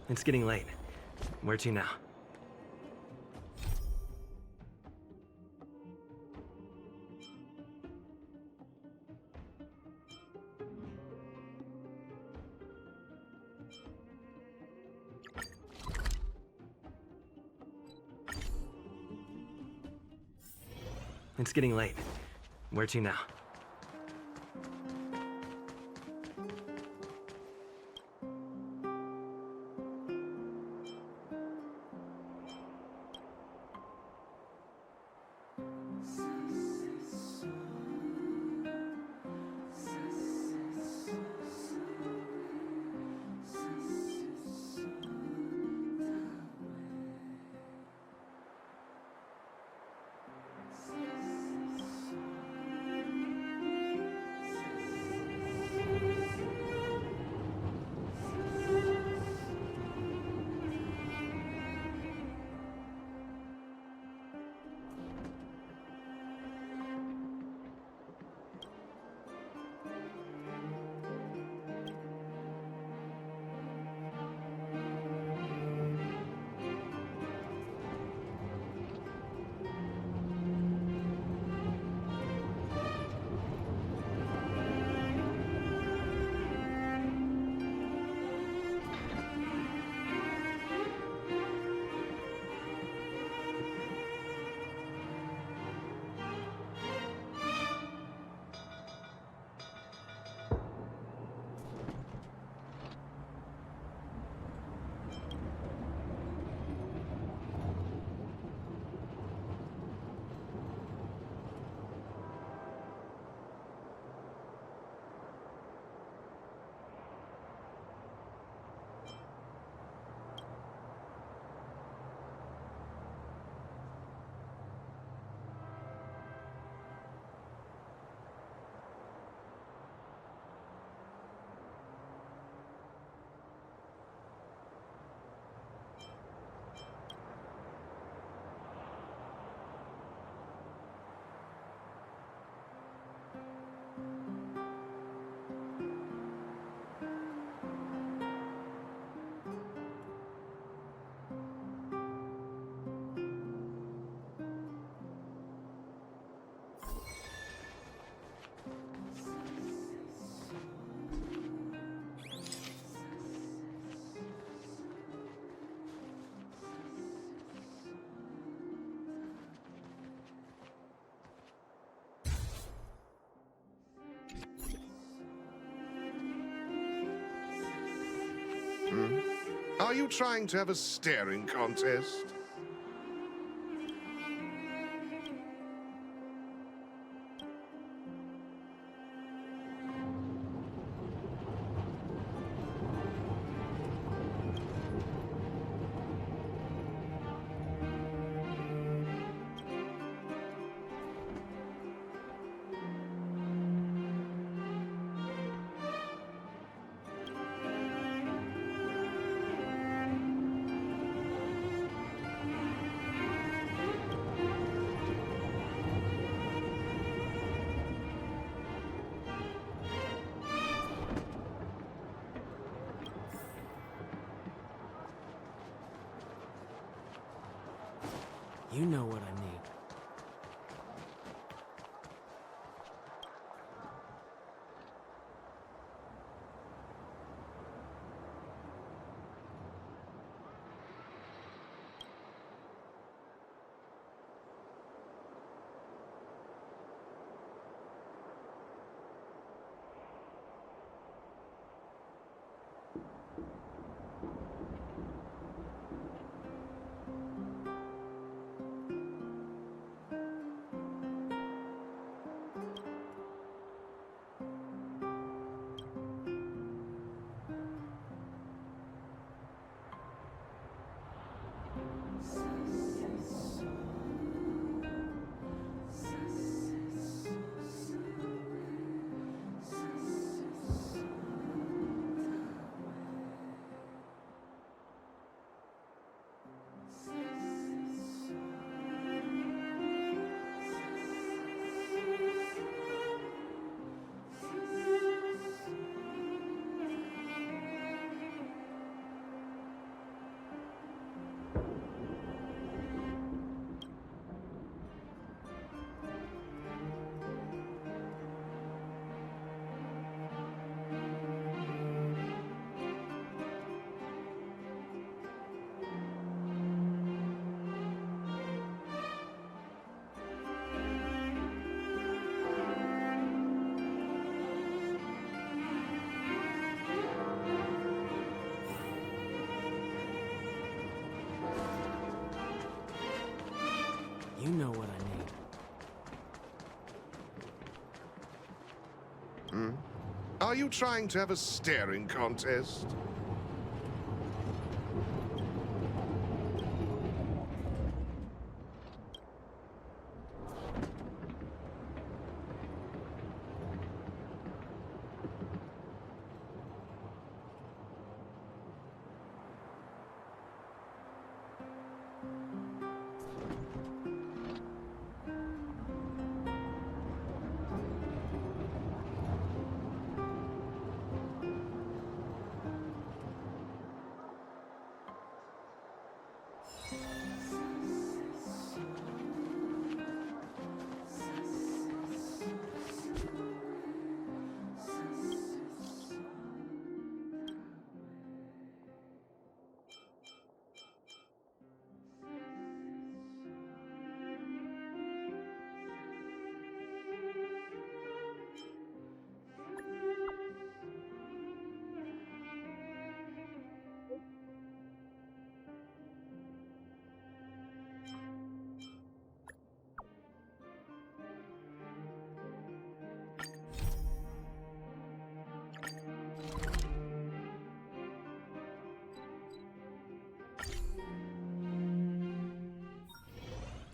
It's getting late. Where to now? It's getting late. Where to now? Are you trying to have a staring contest? You know what I need. You know what I need. Are you trying to have a staring contest?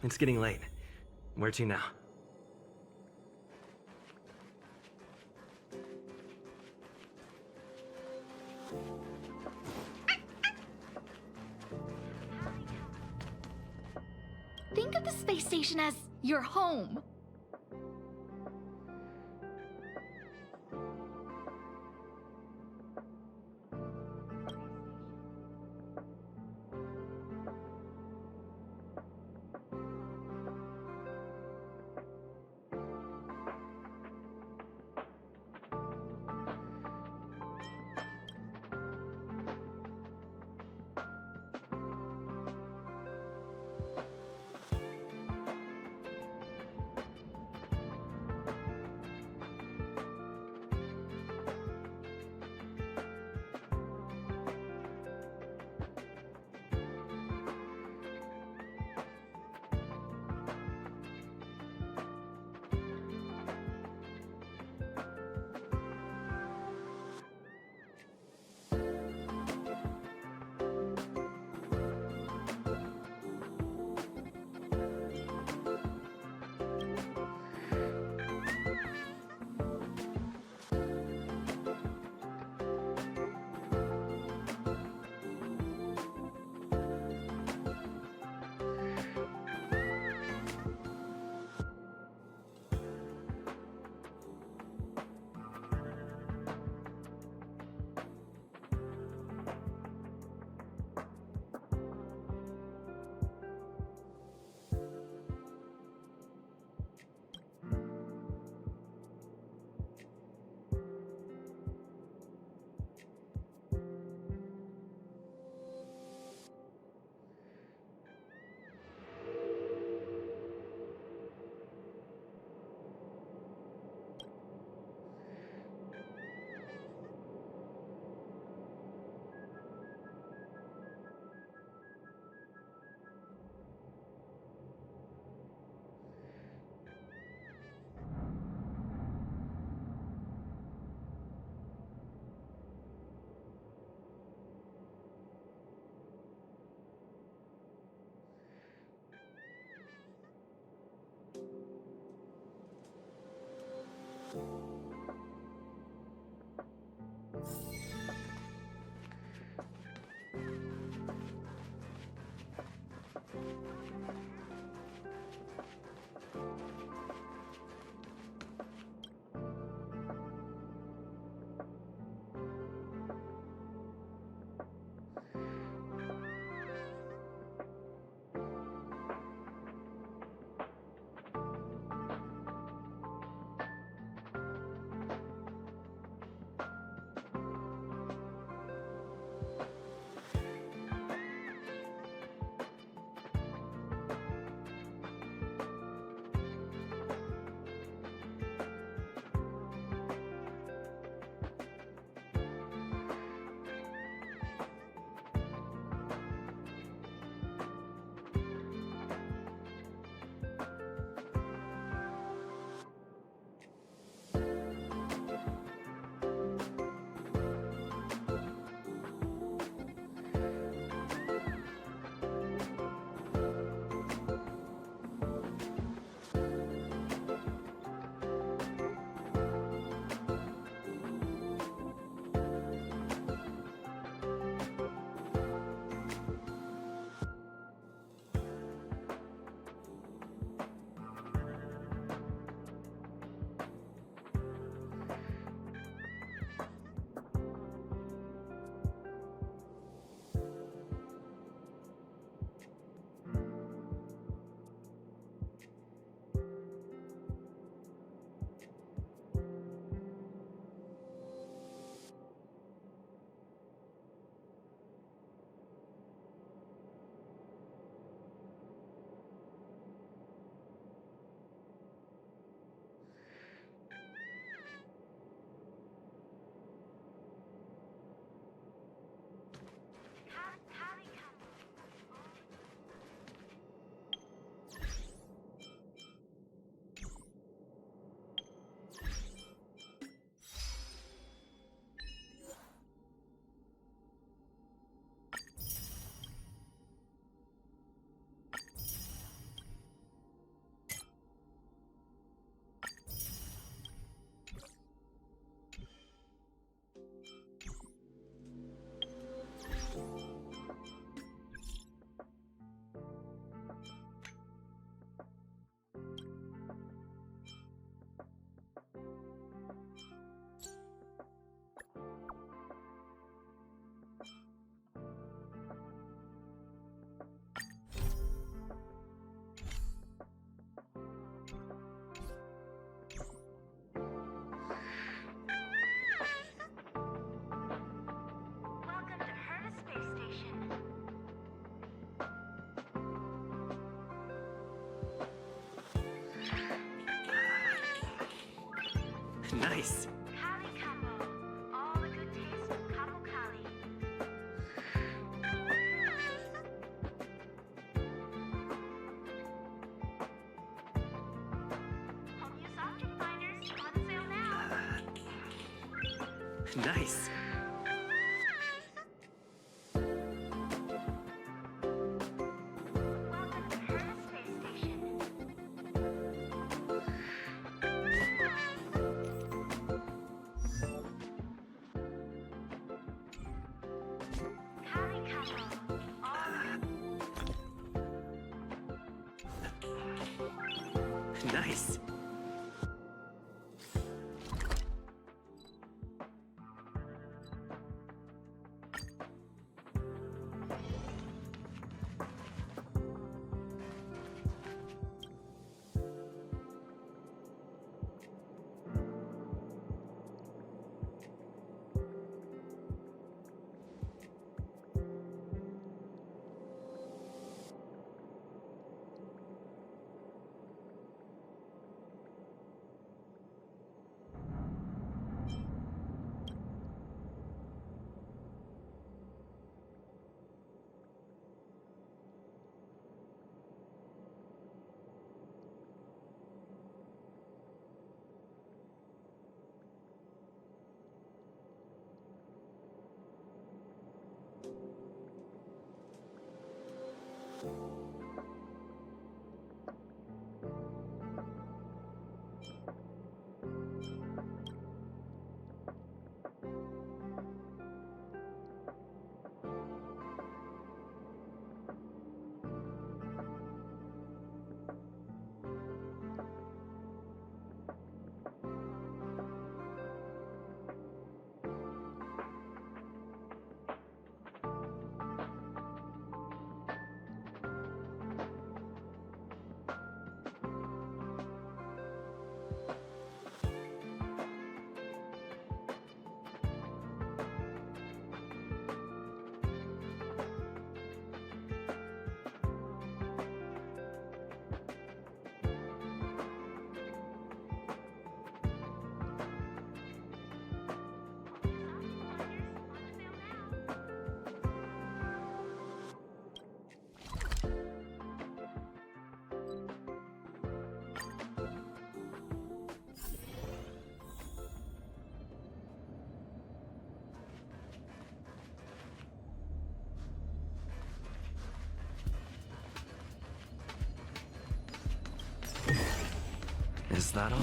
It's getting late. Where to now? Think of the space station as your home. Nice. Kali Kapo. All the good taste of Kapo Kali. Home use object finders on sale now. Nice. Welcome to Hermes Space Station. Kali Kapo. Nice. Is that all?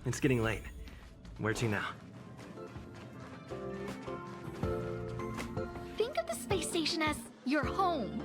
It's getting late. Where to now? Think of the space station as your home.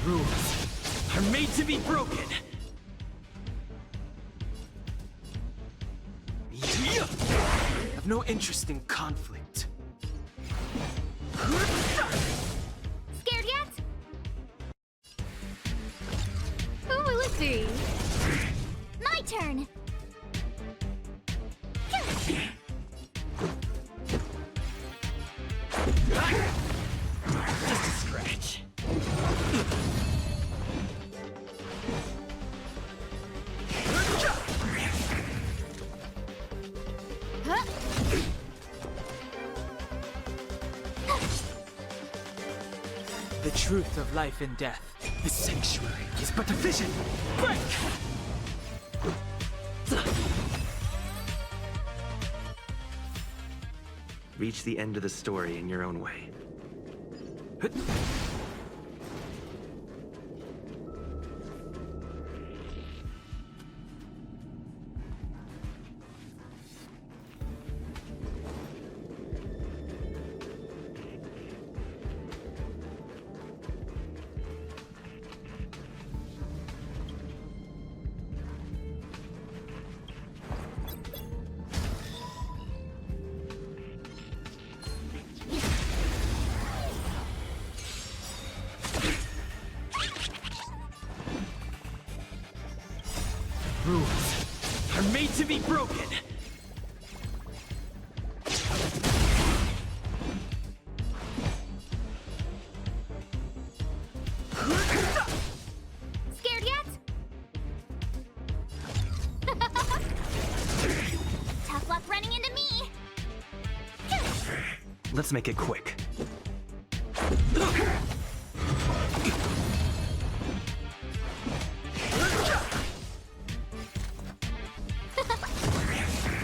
Rules are made to be broken. Have no interest in conflict. Scared yet? Who will it be? My turn! Just a scratch. Huh? The truth of life and death. The sanctuary is but a vision. Break! Reach the end of the story in your own way. Rules are made to be broken. Scared yet? Tough luck running into me! Let's make it quick.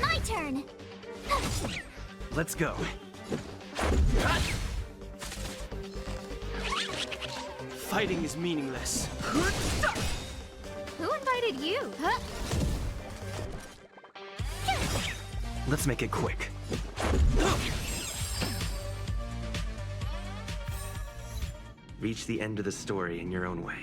My turn! Let's go. Fighting is meaningless. Who invited you? Huh? Let's make it quick. Reach the end of the story in your own way.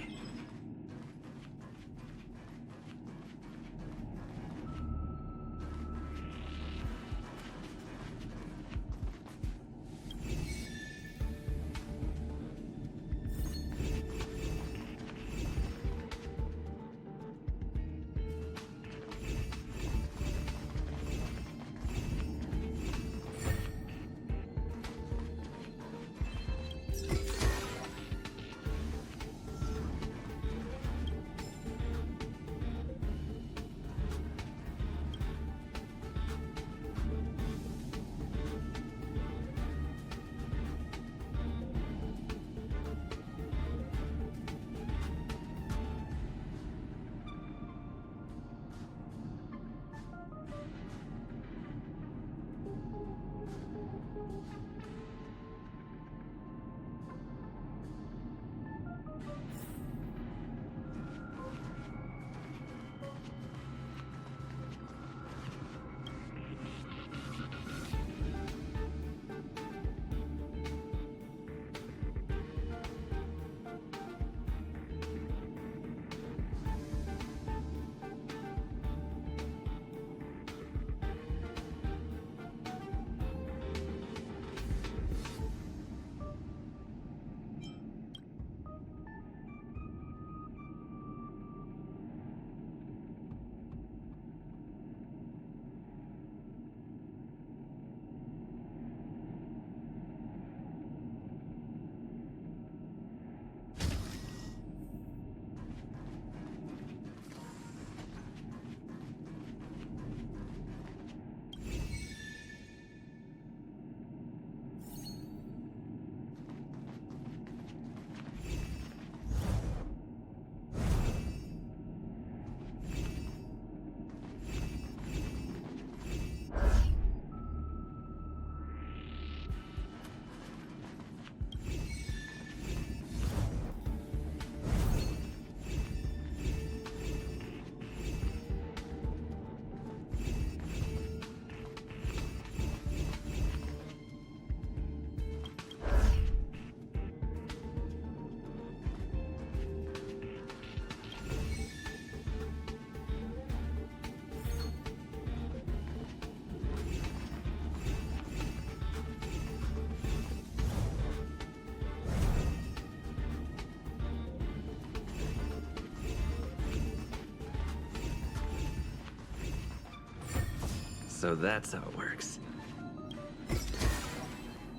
So that's how it works.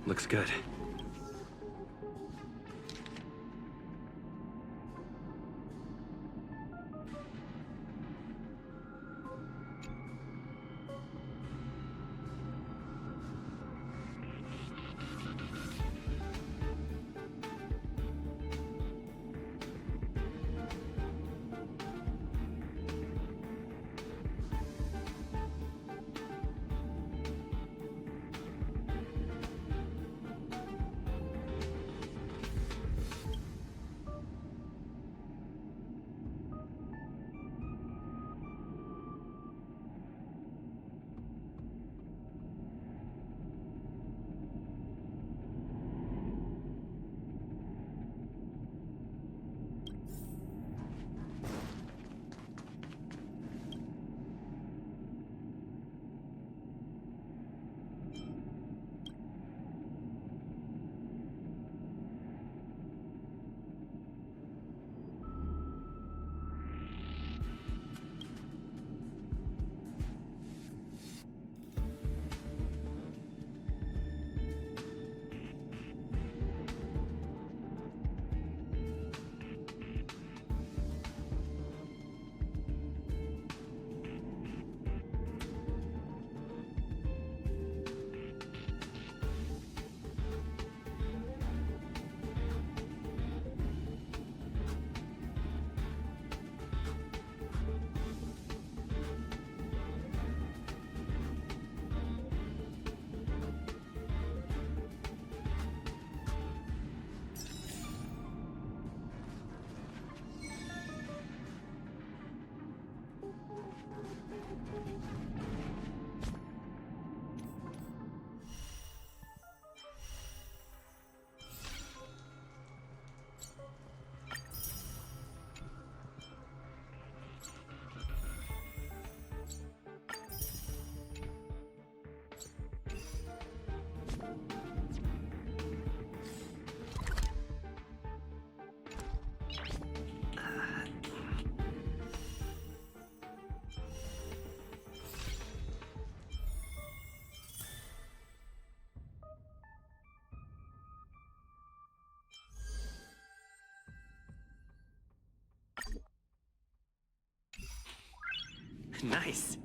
Looks good. Nice.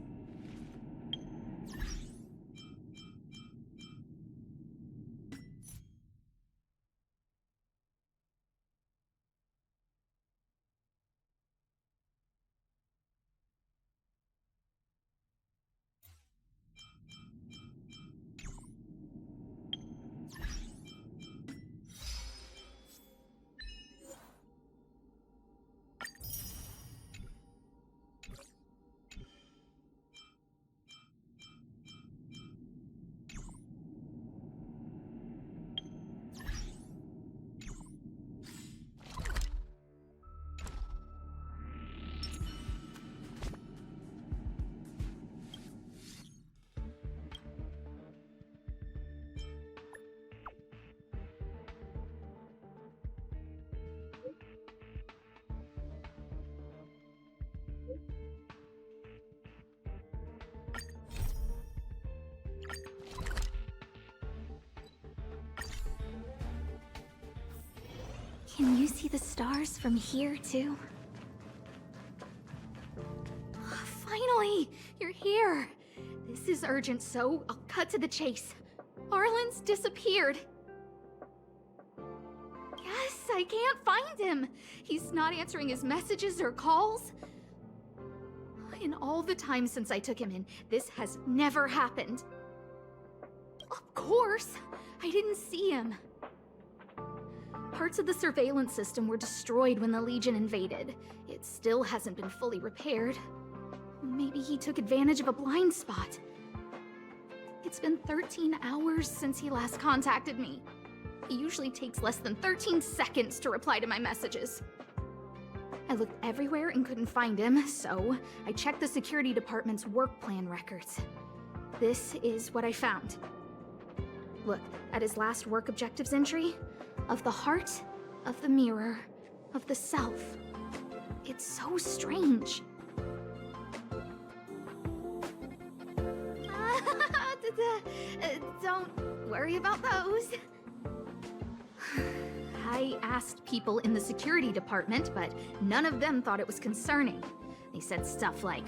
Can you see the stars from here, too? Finally! You're here! This is urgent, so I'll cut to the chase. Arlen's disappeared. Yes, I can't find him! He's not answering his messages or calls. In all the time since I took him in, this has never happened. Of course! I didn't see him. Parts of the surveillance system were destroyed when the Legion invaded. It still hasn't been fully repaired. Maybe he took advantage of a blind spot. It's been 13 hours since he last contacted me. He usually takes less than 13 seconds to reply to my messages. I looked everywhere and couldn't find him, so I checked the security department's work plan records. This is what I found. Look at his last work objectives entry. Of the heart, of the mirror, of the self. It's so strange. Don't worry about those. I asked people in the security department, but none of them thought it was concerning. They said stuff like,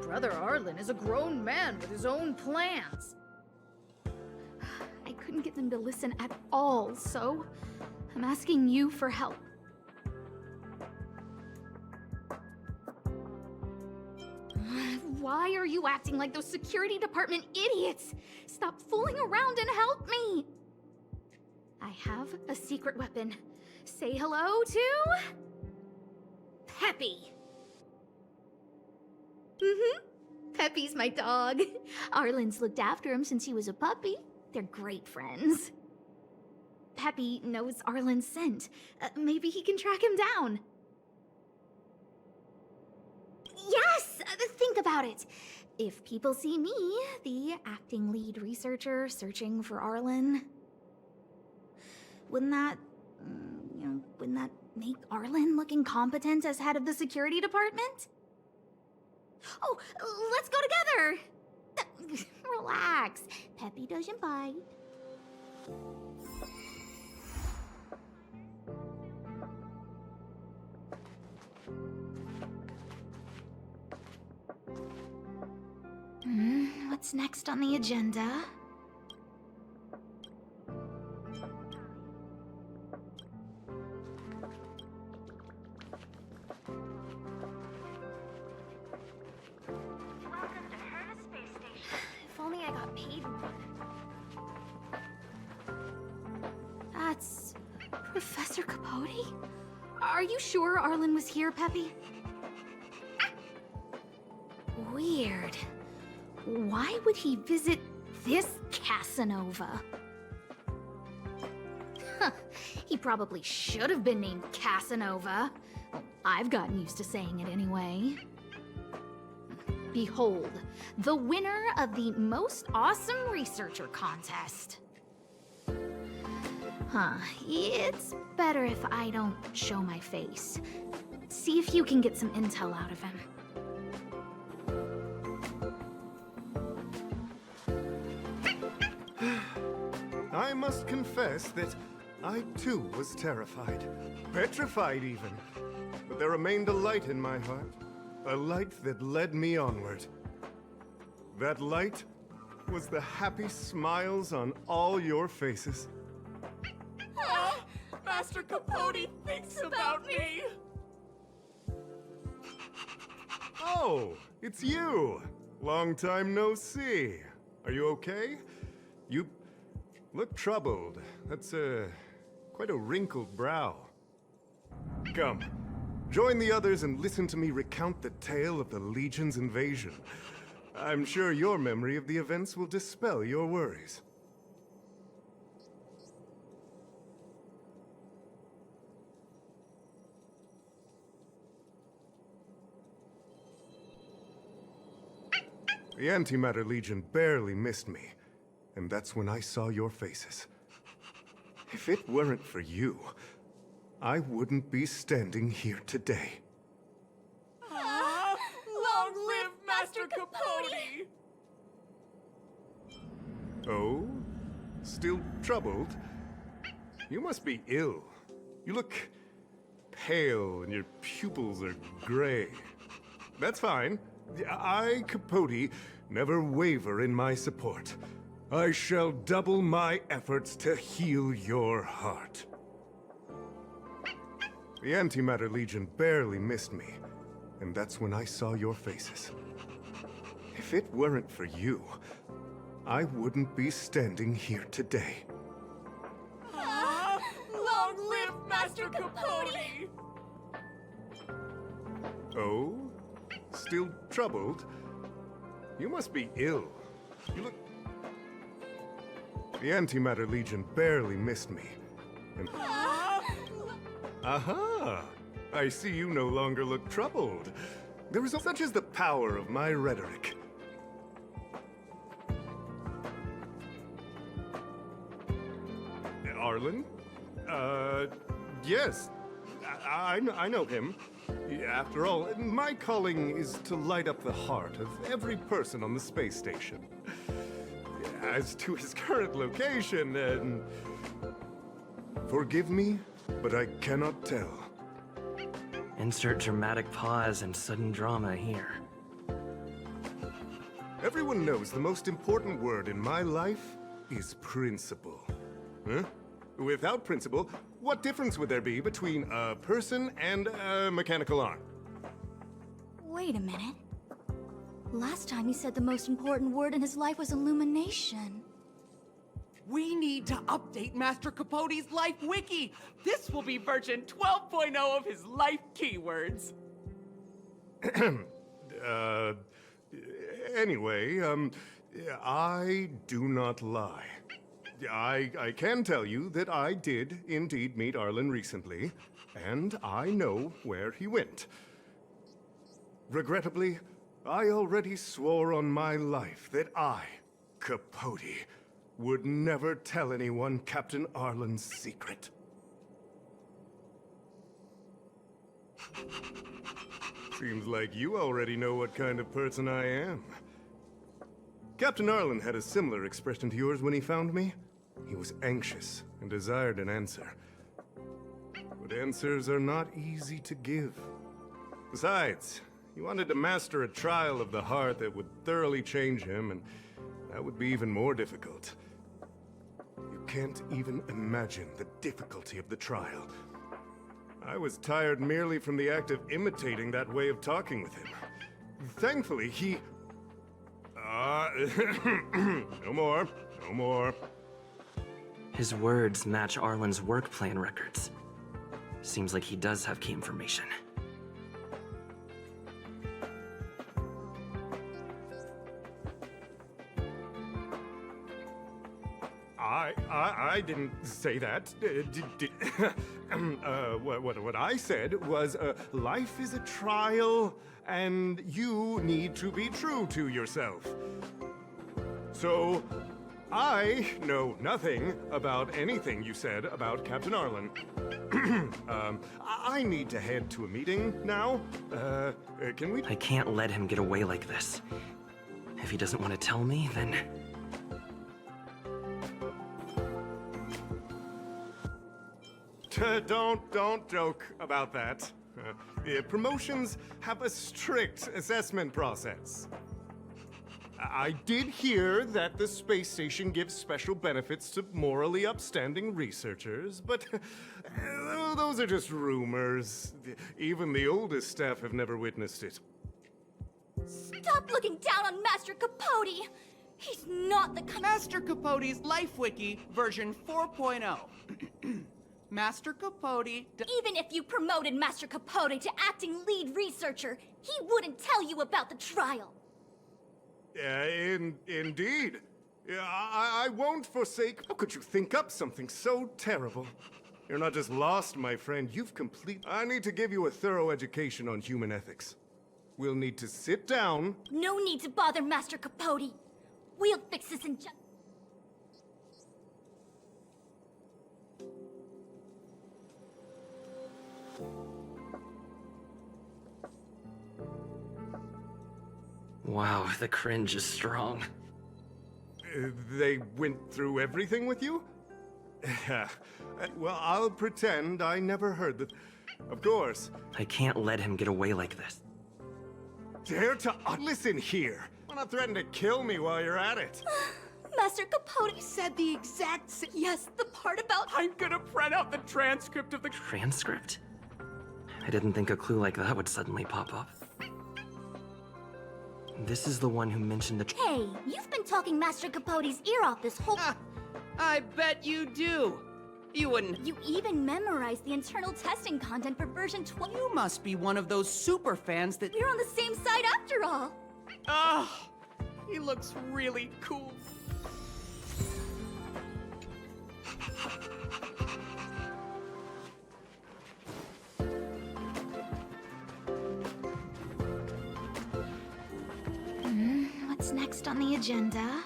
Brother Arlen is a grown man with his own plans. I couldn't get them to listen at all, so I'm asking you for help. Why are you acting like those security department idiots? Stop fooling around and help me! I have a secret weapon. Say hello to... Peppy. Peppy's my dog. Arlen's looked after him since he was a puppy. They're great friends. Peppy knows Arlen's scent. Maybe he can track him down. Yes! Think about it. If people see me, the acting lead researcher searching for Arlen, wouldn't that, wouldn't that make Arlen look incompetent as head of the security department? Oh, let's go together! Relax. Peppy doesn't bite. What's next on the agenda? Welcome to Hermes Space Station. If only I got paid more. That's Professor Capote? Are you sure Arlen was here, Peppy? Weird. Why would he visit this Casanova? Huh, he probably should have been named Casanova. Well, I've gotten used to saying it anyway. Behold, the winner of the Most Awesome Researcher contest. Huh, it's better if I don't show my face. See if you can get some intel out of him. I must confess that I too was terrified, petrified even. But there remained a light in my heart, a light that led me onward. That light was the happy smiles on all your faces. Master Capote thinks about me! Oh, it's you! Long time no see. Are you okay? You look troubled. That's quite a wrinkled brow. Come, join the others and listen to me recount the tale of the Legion's invasion. I'm sure your memory of the events will dispel your worries. The Antimatter Legion barely missed me, and that's when I saw your faces. If it weren't for you, I wouldn't be standing here today. Long live Master Capote! Oh? Still troubled? You must be ill. You look pale and your pupils are gray. That's fine. I, Capote, never waver in my support. I shall double my efforts to heal your heart. The Antimatter Legion barely missed me, and that's when I saw your faces. If it weren't for you, I wouldn't be standing here today. Long live Master Capote! Oh? Still troubled? You must be ill. You look... The Antimatter Legion barely missed me. And... Aha! I see you no longer look troubled. There is such as the power of my rhetoric. Arlen? Yes. I know him. After all, my calling is to light up the heart of every person on the space station. as to his current location, forgive me, but I cannot tell. Insert dramatic pause and sudden drama here. Everyone knows the most important word in my life is principle. Huh? Without principle, what difference would there be between a person and a mechanical arm? Wait a minute. Last time he said the most important word in his life was illumination. We need to update Master Capote's Life Wiki! This will be version 12.0 of his life keywords. Anyway, I do not lie. I can tell you that I did indeed meet Arlen recently, and I know where he went. Regrettably, I already swore on my life that I, Capote, would never tell anyone Captain Arlen's secret. Seems like you already know what kind of person I am. Captain Arlen had a similar expression to yours when he found me. He was anxious and desired an answer. But answers are not easy to give. Besides, he wanted to master a trial of the heart that would thoroughly change him, and that would be even more difficult. You can't even imagine the difficulty of the trial. I was tired merely from the act of imitating that way of talking with him. Thankfully, he... no more. No more. His words match Arlen's work plan records. Seems like he does have key information. I didn't say that. What I said was, life is a trial, and you need to be true to yourself. So, I know nothing about anything you said about Captain Arlen. I need to head to a meeting now. Can we... I can't let him get away like this. If he doesn't want to tell me, then... Don't joke about that. Promotions have a strict assessment process. I did hear that the space station gives special benefits to morally upstanding researchers, but those are just rumors. Even the oldest staff have never witnessed it. Stop looking down on Master Capote! He's not the kind... Master Capote's Life Wiki, version 4.0. Master Capote... Even if you promoted Master Capote to acting lead researcher, he wouldn't tell you about the trial. Indeed. I won't forsake... How could you think up something so terrible? You're not just lost, my friend. You've complete... I need to give you a thorough education on human ethics. We'll need to sit down... No need to bother Master Capote. We'll fix this in just... Wow, the cringe is strong. They went through everything with you? Well, I'll pretend I never heard that. Of course. I can't let him get away like this. Dare to... listen here. Why not threaten to kill me while you're at it? Master Capote said the exact same... Yes, the part about... I'm gonna print out the transcript of the... Transcript? I didn't think a clue like that would suddenly pop up. This is the one who mentioned the... Hey, you've been talking Master Capote's ear off this whole... I bet you do. You wouldn't... You even memorized the internal testing content for version 12. You must be one of those super fans that... We're on the same side after all. Ah, he looks really cool. What's next on the agenda?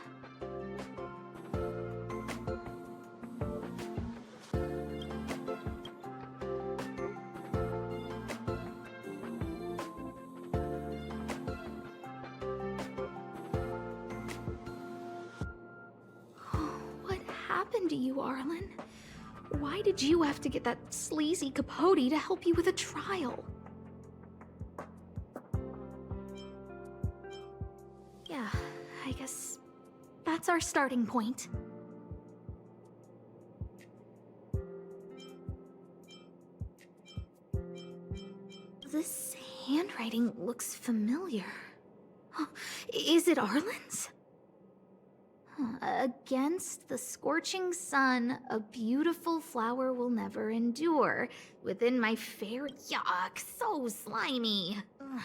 happened to you, Arlen? Why did you have to get that sleazy Capote to help you with a trial? Yeah, I guess that's our starting point. This handwriting looks familiar. Oh, is it Arlen's? Against the scorching sun, a beautiful flower will never endure. Within my fair... Yuck, so slimy. Ugh.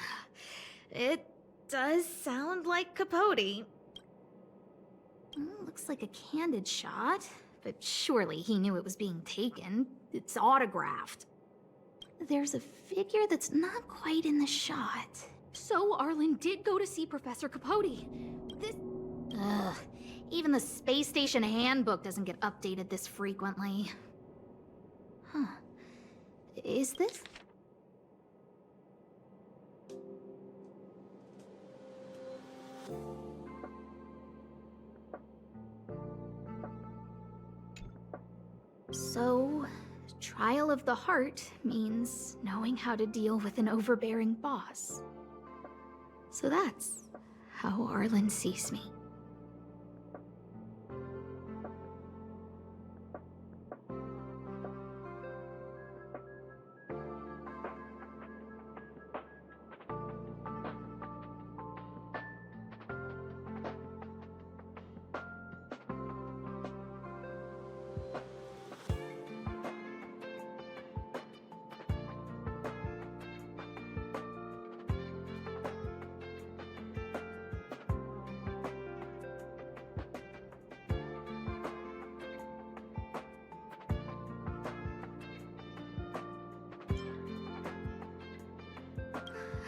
It does sound like Capote. Looks like a candid shot, but surely he knew it was being taken. It's autographed. There's a figure that's not quite in the shot. So Arlen did go to see Professor Capote. This... Ugh. Even the space station handbook doesn't get updated this frequently. Huh. Is this? So, trial of the heart means knowing how to deal with an overbearing boss. So that's how Arlen sees me.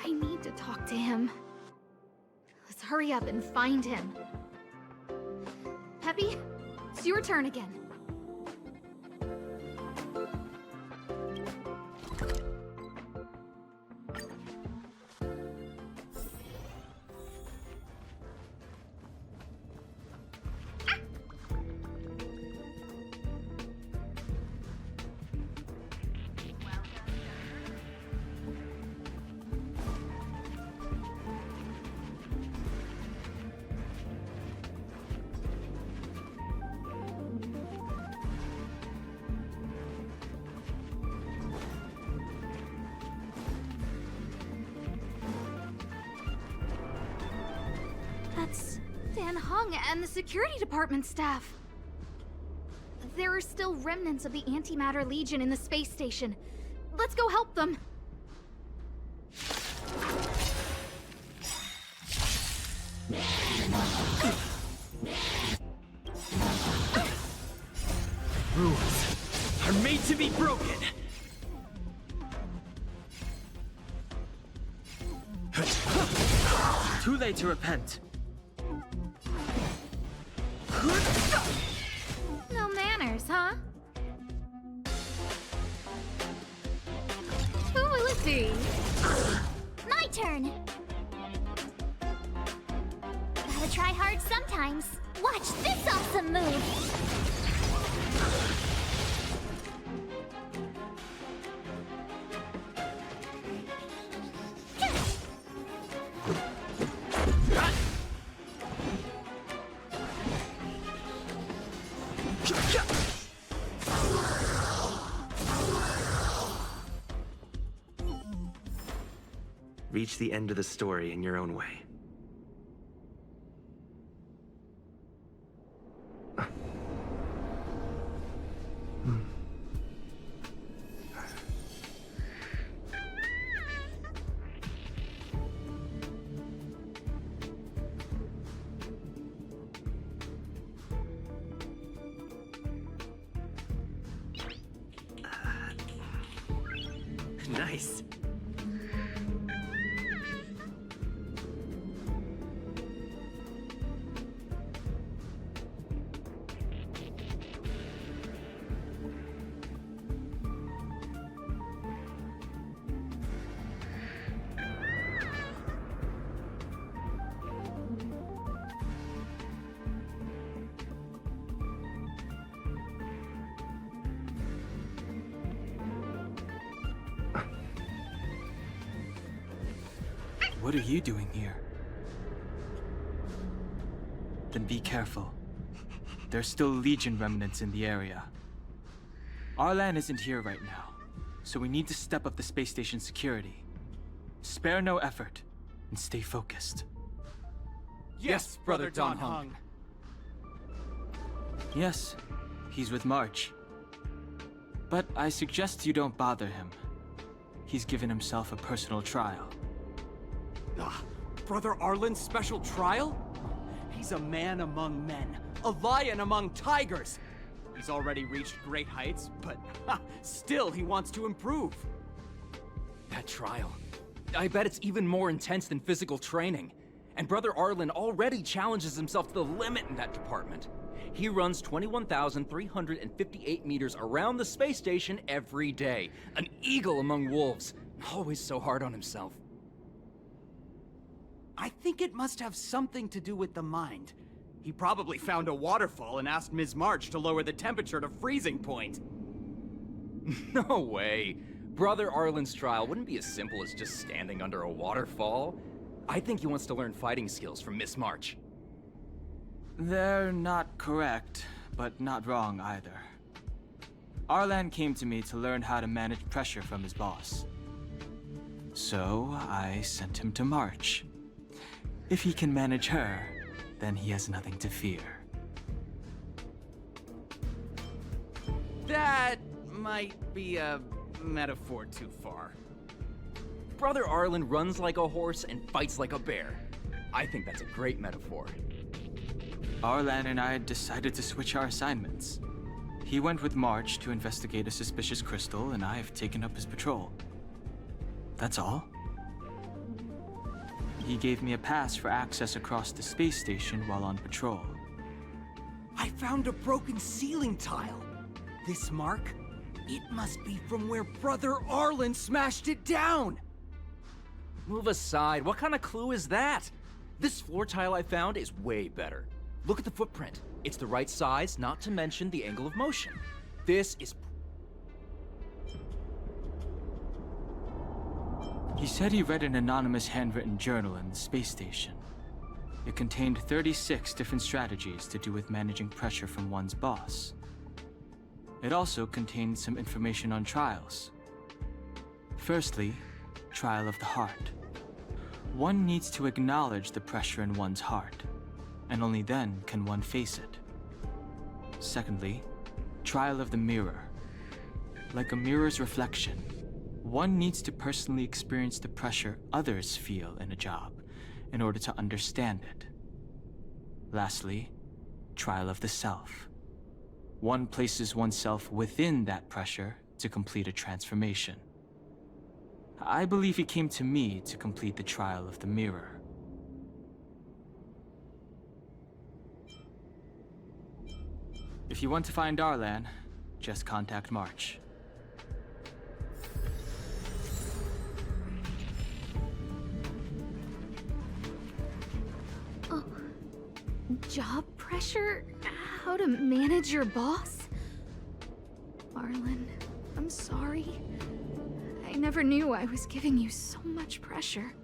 I need to talk to him. Let's hurry up and find him. Peppy, it's your turn again. That's Dan Hung and the security department staff. There are still remnants of the Antimatter Legion in the space station. Let's go help them. Rules are made to be broken. Too late to repent. No manners, huh? Who will it be? My turn! Gotta try hard sometimes. Watch this awesome move! Reach the end of the story in your own way. Nice. What are you doing here? Then be careful. There's still Legion remnants in the area. Arlan isn't here right now, so we need to step up the space station security. Spare no effort, and stay focused. Yes, Brother Don Hung. Yes, he's with March. But I suggest you don't bother him. He's given himself a personal trial. Brother Arlen's special trial? He's a man among men, a lion among tigers. He's already reached great heights, but still he wants to improve. That trial. I bet it's even more intense than physical training. And Brother Arlen already challenges himself to the limit in that department. He runs 21,358 meters around the space station every day. An eagle among wolves. Always so hard on himself. I think it must have something to do with the mind. He probably found a waterfall and asked Ms. March to lower the temperature to freezing point. No way. Brother Arlen's trial wouldn't be as simple as just standing under a waterfall. I think he wants to learn fighting skills from Miss March. They're not correct, but not wrong either. Arlan came to me to learn how to manage pressure from his boss. So I sent him to March. If he can manage her, then he has nothing to fear. That might be a metaphor too far. Brother Arlen runs like a horse and fights like a bear. I think that's a great metaphor. Arlan and I decided to switch our assignments. He went with March to investigate a suspicious crystal, and I've taken up his patrol. That's all. He gave me a pass for access across the space station while on patrol. I found a broken ceiling tile. This mark? It must be from where Brother Arlen smashed it down! Move aside. What kind of clue is that? This floor tile I found is way better. Look at the footprint. It's the right size, not to mention the angle of motion. This is... He said he read an anonymous handwritten journal in the space station. It contained 36 different strategies to do with managing pressure from one's boss. It also contained some information on trials. Firstly, trial of the heart. One needs to acknowledge the pressure in one's heart, and only then can one face it. Secondly, trial of the mirror. Like a mirror's reflection, one needs to personally experience the pressure others feel in a job in order to understand it. Lastly, trial of the self. One places oneself within that pressure to complete a transformation. I believe he came to me to complete the trial of the mirror. If you want to find Arlan, just contact March. Oh, job pressure? How to manage your boss? Arlen, I'm sorry. I never knew I was giving you so much pressure.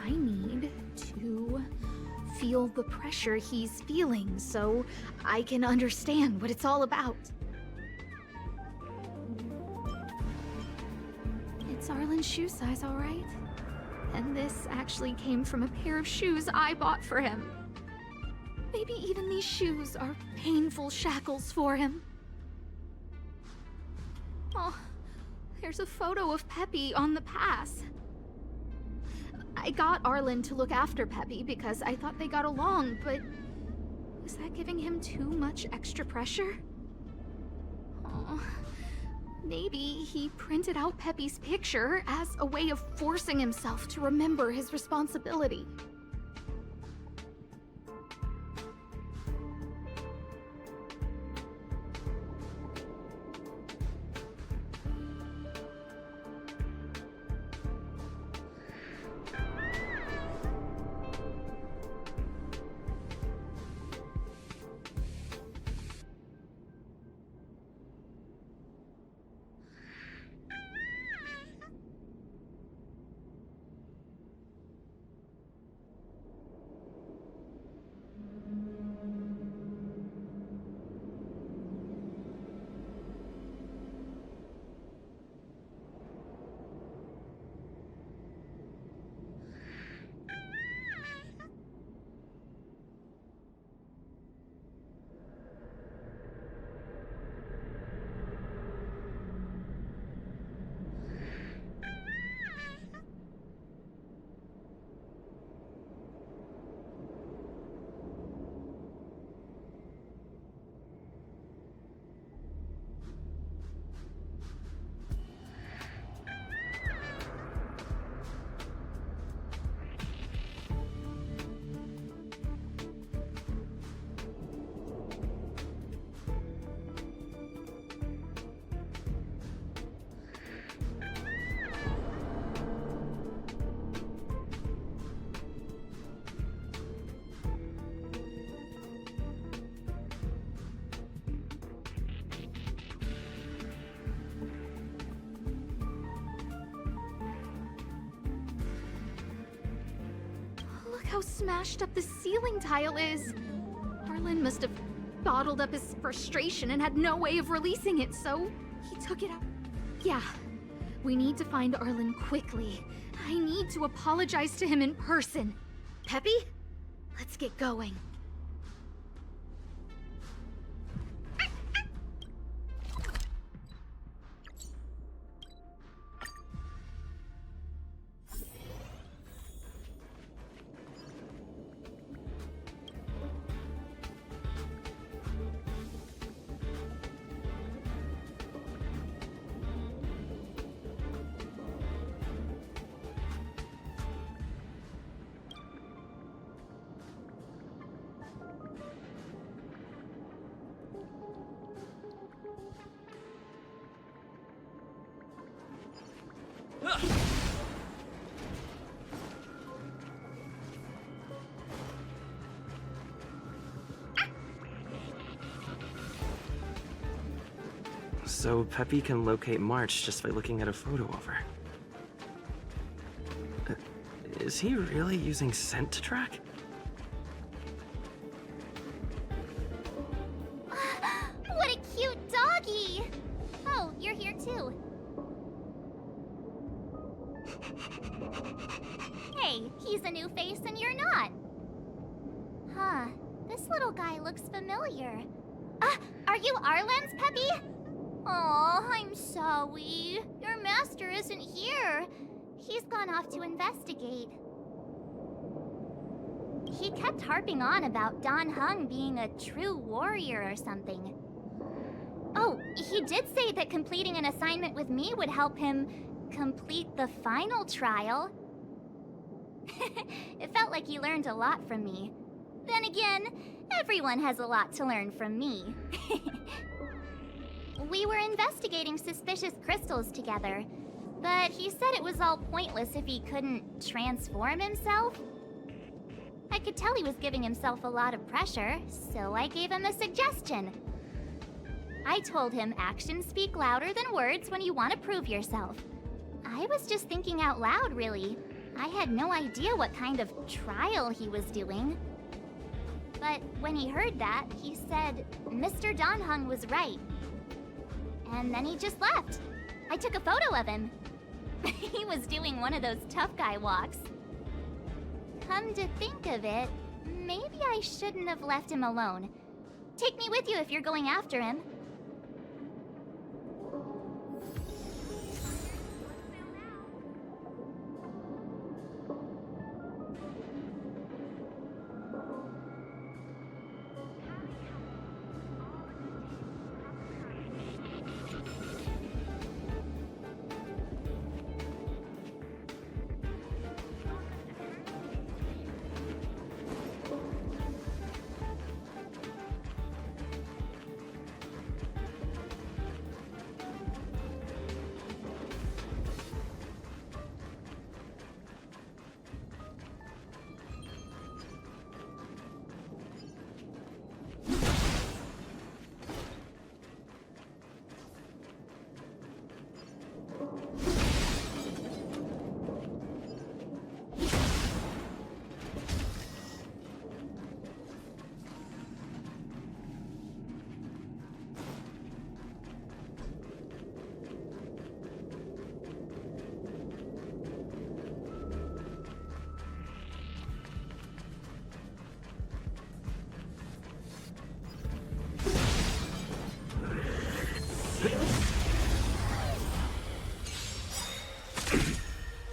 I need to feel the pressure he's feeling so I can understand what it's all about. It's Arlen's shoe size, all right? And this actually came from a pair of shoes I bought for him. Maybe even these shoes are painful shackles for him. Oh, there's a photo of Peppy on the pass. I got Arlen to look after Peppy because I thought they got along, but was that giving him too much extra pressure? Oh, maybe he printed out Peppy's picture as a way of forcing himself to remember his responsibility. how smashed up the ceiling tile is. Arlen must have bottled up his frustration and had no way of releasing it, so he took it out. Yeah, we need to find Arlen quickly. I need to apologize to him in person. Peppy, let's get going. So Peppy can locate March just by looking at a photo of her. Is he really using scent to track? What a cute doggy! Oh, you're here too. Hey, he's a new face and you're not. Huh, this little guy looks familiar. Are you Arlen's Peppy? Aw, I'm sorry. Your master isn't here. He's gone off to investigate. He kept harping on about Dan Heng being a true warrior or something. Oh, he did say that completing an assignment with me would help him complete the final trial. It felt like he learned a lot from me. Then again, everyone has a lot to learn from me. We were investigating suspicious crystals together, but he said it was all pointless if he couldn't transform himself. I could tell he was giving himself a lot of pressure, so I gave him a suggestion. I told him actions speak louder than words when you want to prove yourself. I was just thinking out loud, really. I had no idea what kind of trial he was doing. But when he heard that, he said Mr. Dan Heng was right. And then he just left. I took a photo of him. He was doing one of those tough guy walks. Come to think of it, maybe I shouldn't have left him alone. Take me with you if you're going after him.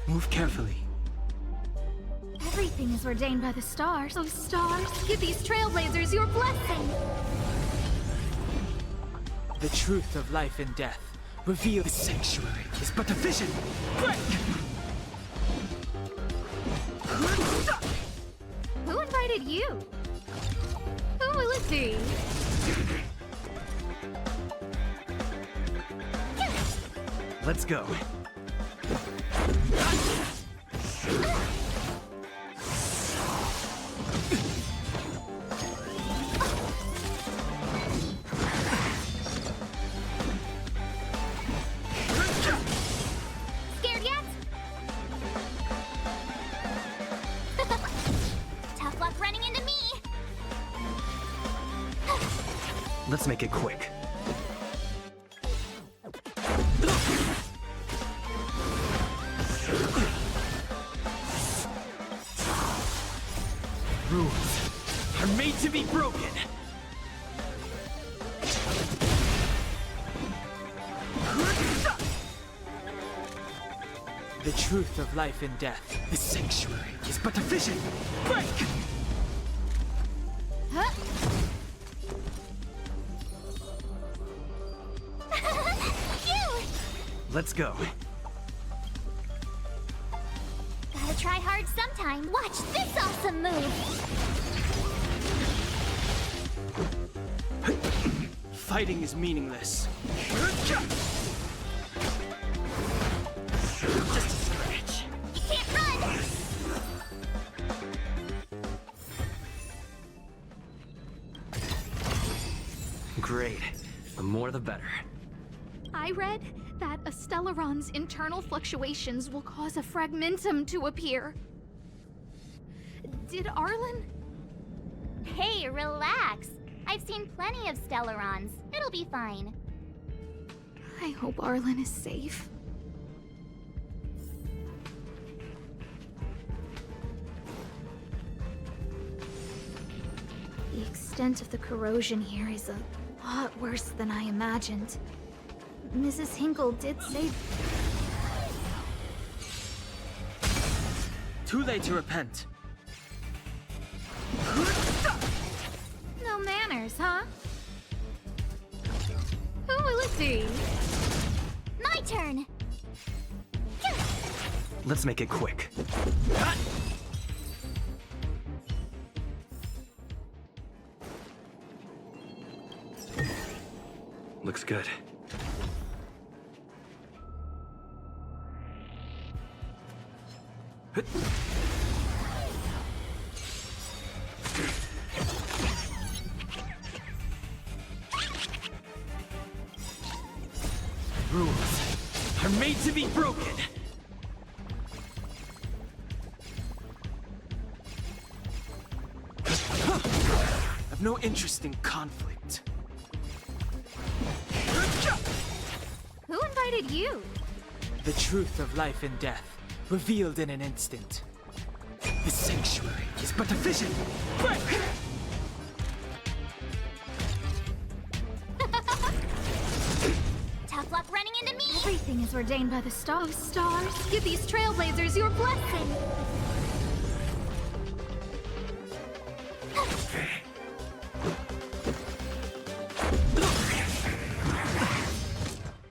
Move carefully. Everything is ordained by the stars. Oh, stars, give these trailblazers your blessing! The truth of life and death. Reveal the sanctuary is but a vision. Break! Who invited you? Who will it be? Let's go. Scared yet? Let's make it quick. Rules are made to be broken. The truth of life and death. The sanctuary is but a vision. Break! Huh? Phew! Let's go. Gotta try hard sometime. Watch this awesome move! Fighting is meaningless. Just a scratch. You can't run! Great. The more the better. I read that a Stellaron's internal fluctuations will cause a fragmentum to appear. Did Arlen? Hey, relax. I've seen plenty of Stellarons. It'll be fine. I hope Arlen is safe. The extent of the corrosion here is a lot worse than I imagined. Mrs. Hinkle did say... Too late to repent. No manners, huh? Who will it be? My turn! Let's make it quick. Looks good. Rules are made to be broken. I've no interest in conflict. Who invited you? The truth of life and death, revealed in an instant. The sanctuary is but a vision. Break! Tough luck running into me! Everything is ordained by the stars. Stars, give these trailblazers your blessing.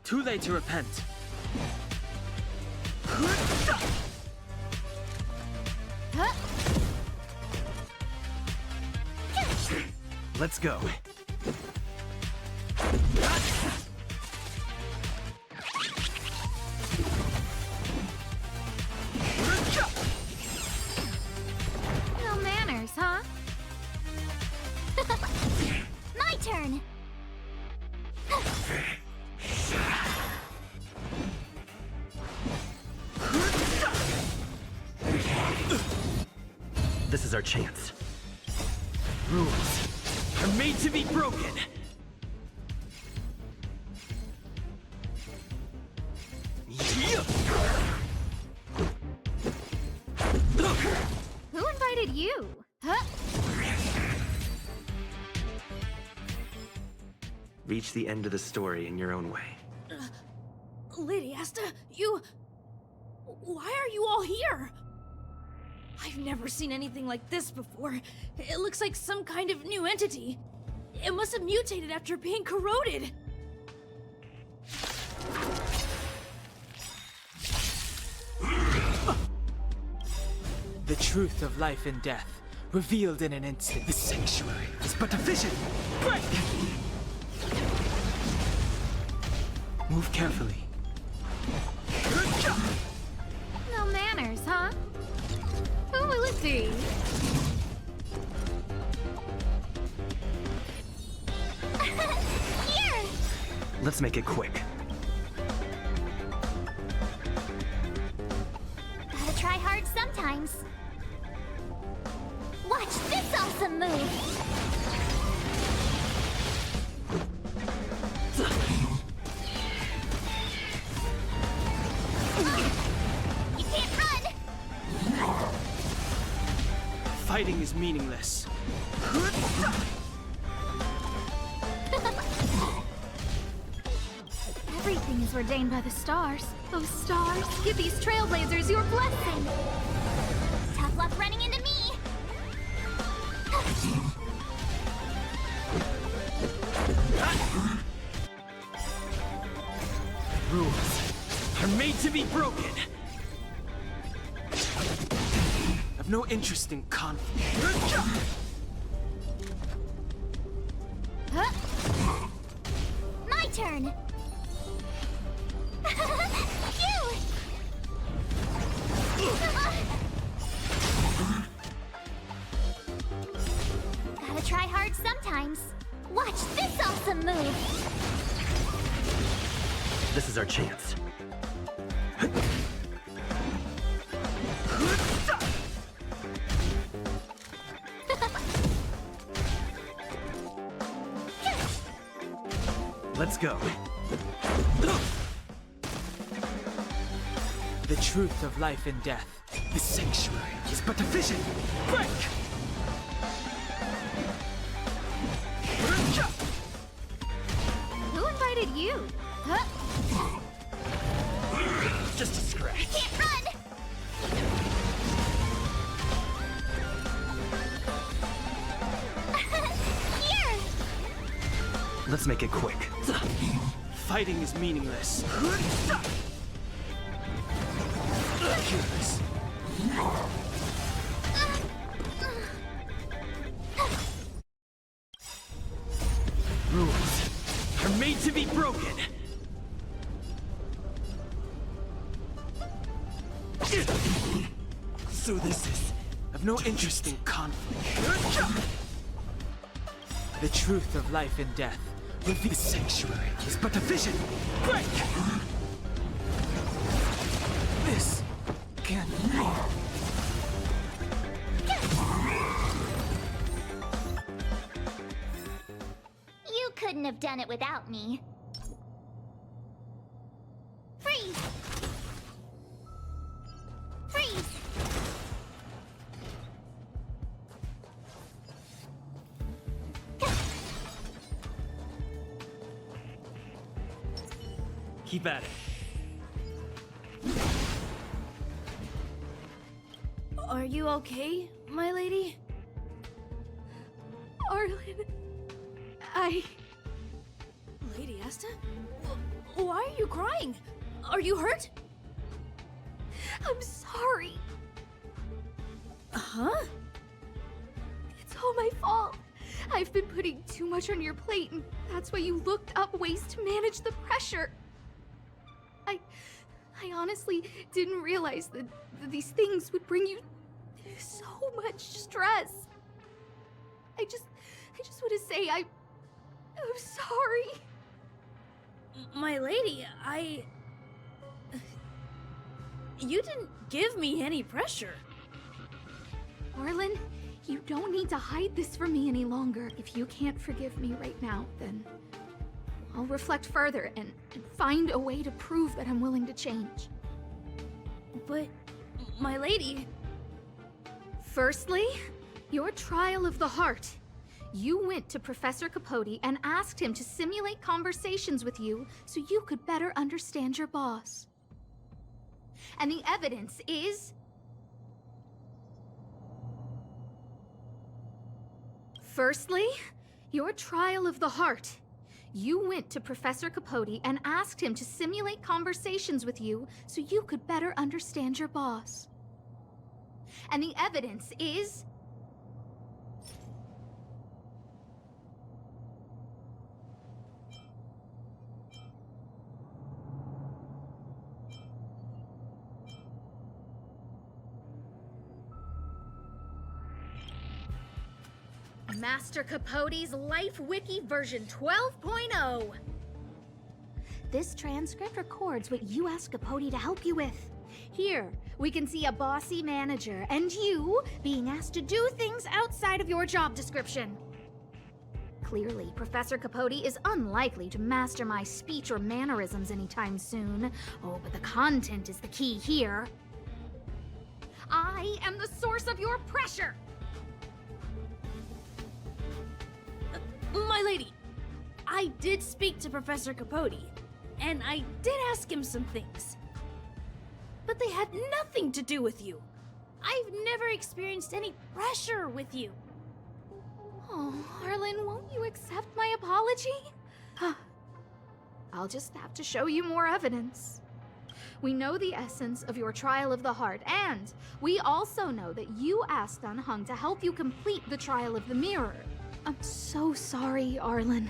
Too late to repent. Let's go. No manners, huh? My turn! This is our chance. Rules are made to be broken. Who invited you? Huh? Reach the end of the story in your own way. Lady Asta, you... Why are you all here? I've never seen anything like this before. It looks like some kind of new entity. It must have mutated after being corroded. The truth of life and death, revealed in an instant. The sanctuary is but a vision. Break! Move carefully. No manners, huh? Who will it be? Here! Let's make it quick. Gotta try hard sometimes. Watch this awesome move! is meaningless. Everything is ordained by the stars. Those stars give these trailblazers your blessing. Tough luck running into me! Rules are made to be broken. I've no interest in conflict. My turn! Phew! Gotta try hard sometimes. Watch this awesome move! This is our chance. Let's go. The truth of life and death. The sanctuary is but a vision. Break! Who invited you? Huh? Just a scratch. Can't run! Here! Let's make it quick. Fighting is meaningless. Curious. Rules are made to be broken. So this is... I've no interest in conflict. The truth of life and death. The sanctuary is but a vision. Break! This can't be. You couldn't have done it without me. Freeze! Freeze! Keep at it. Are you okay, my lady? Arlen, Lady Asta? Why are you crying? Are you hurt? I'm sorry. Huh? It's all my fault. I've been putting too much on your plate, and that's why you looked up ways to manage the pressure. I honestly didn't realize that these things would bring you so much stress. I just want to say I'm sorry. My lady, You didn't give me any pressure. Arlen, you don't need to hide this from me any longer. If you can't forgive me right now, then I'll reflect further and find a way to prove that I'm willing to change. But, my lady... Firstly, your trial of the heart. You went to Professor Capote and asked him to simulate conversations with you so you could better understand your boss. And the evidence is... Firstly, your trial of the heart. You went to Professor Capote and asked him to simulate conversations with you so you could better understand your boss. And the evidence is... Master Capote's Life Wiki version 12.0. This transcript records what you asked Capote to help you with. Here, we can see a bossy manager and you being asked to do things outside of your job description. Clearly, Professor Capote is unlikely to master my speech or mannerisms anytime soon. Oh, but the content is the key here. I am the source of your pressure. I did speak to Professor Capote, and I did ask him some things. But they had nothing to do with you. I've never experienced any pressure with you. Oh, Arlen, won't you accept my apology? I'll just have to show you more evidence. We know the essence of your trial of the heart, and we also know that you asked Dunhung to help you complete the trial of the mirror. I'm so sorry, Arlen.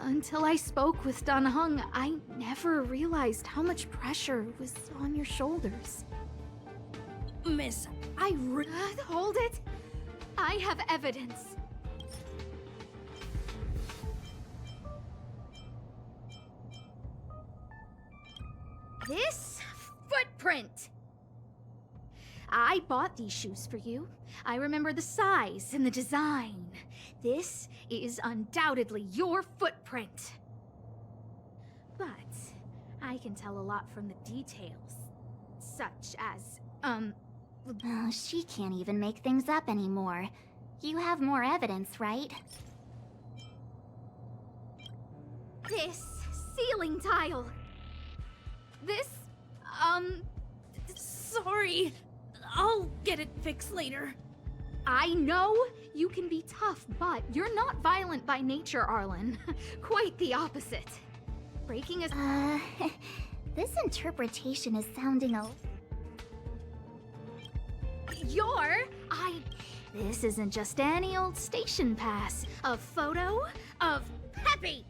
Until I spoke with Dunhung, I never realized how much pressure was on your shoulders. Miss, Hold it! I have evidence. This footprint! I bought these shoes for you. I remember the size and the design. This is undoubtedly your footprint. But I can tell a lot from the details, such as, Oh, she can't even make things up anymore. You have more evidence, right? this ceiling tile. This, Sorry. I'll get it fixed later. I know you can be tough, but you're not violent by nature, Arlen. Quite the opposite. Breaking a... This interpretation is sounding a... This isn't just any old station pass. A photo of Peppy!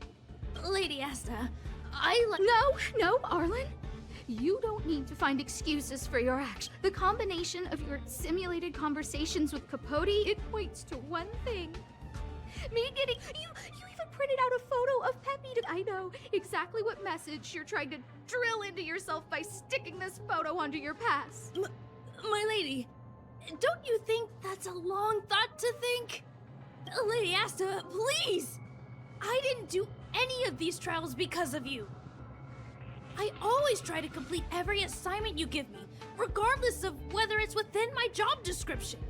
Lady Asta, No, Arlen. You don't need to find excuses for your action. The combination of your simulated conversations with Capote equates to one thing. Me getting... You even printed out a photo of Peppy I know exactly what message you're trying to drill into yourself by sticking this photo onto your pass. my lady, don't you think that's a long thought to think? Lady Asta, please! I didn't do any of these trials because of you. I always try to complete every assignment you give me, regardless of whether it's within my job description.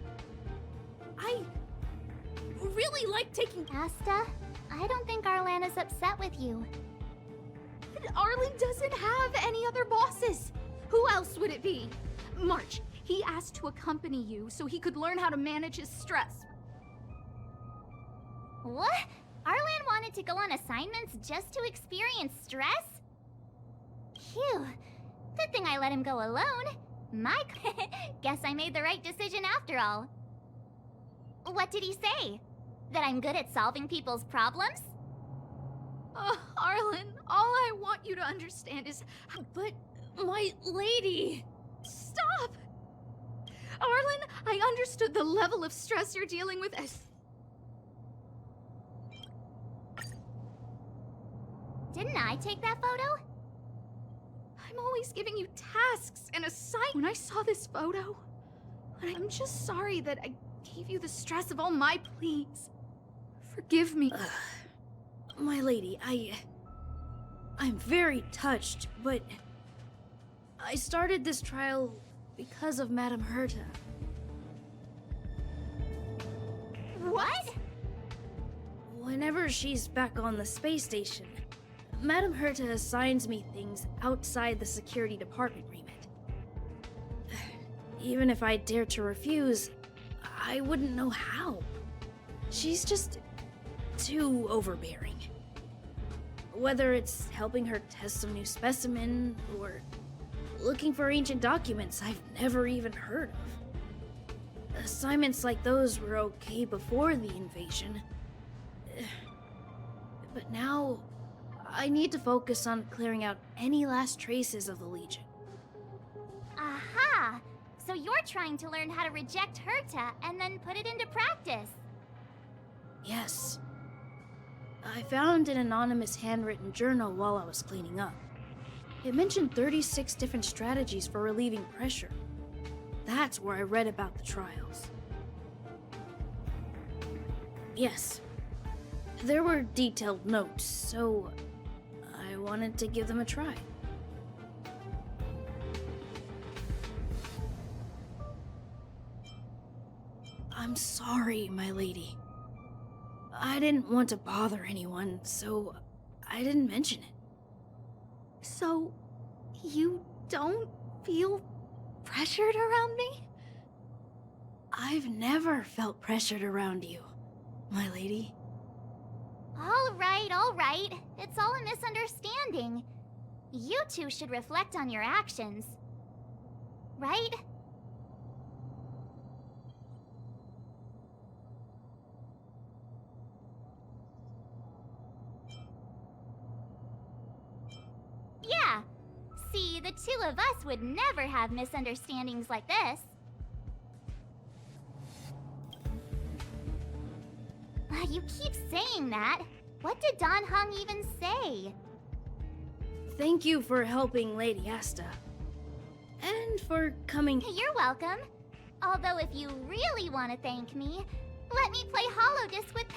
I really like taking... Asta, I don't think Arlan is upset with you. Arlen doesn't have any other bosses. Who else would it be? March, he asked to accompany you so he could learn how to manage his stress. What? Arlan wanted to go on assignments just to experience stress? Phew. Good thing I let him go alone. Guess I made the right decision after all. What did he say? That I'm good at solving people's problems? Arlen, all I want you to understand is... But, my lady... Stop! Arlen, I understood the level of stress you're dealing with as... Didn't I take that photo? I'm always giving you tasks and assignments. When I saw this photo, I'm just sorry that I gave you the stress of all my pleas. Forgive me. My lady, I'm very touched, but I started this trial because of Madame Herta. What? Whenever she's back on the space station, Madame Herta assigns me things outside the security department remit. Even if I dared to refuse, I wouldn't know how. She's just too overbearing. Whether it's helping her test some new specimen, or looking for ancient documents I've never even heard of. Assignments like those were okay before the invasion. But now, I need to focus on clearing out any last traces of the Legion. Aha! So you're trying to learn how to reject Herta and then put it into practice. Yes. I found an anonymous handwritten journal while I was cleaning up. It mentioned 36 different strategies for relieving pressure. That's where I read about the trials. Yes. There were detailed notes, so I wanted to give them a try. I'm sorry, my lady. I didn't want to bother anyone, so I didn't mention it. So, you don't feel pressured around me? I've never felt pressured around you, my lady. All right. It's all a misunderstanding. You two should reflect on your actions. Right? Yeah. See, the two of us would never have misunderstandings like this. You keep saying that. What did Don Hung even say? Thank you for helping Lady Asta. And for coming. You're welcome. Although if you really want to thank me, let me play Hollow Disc with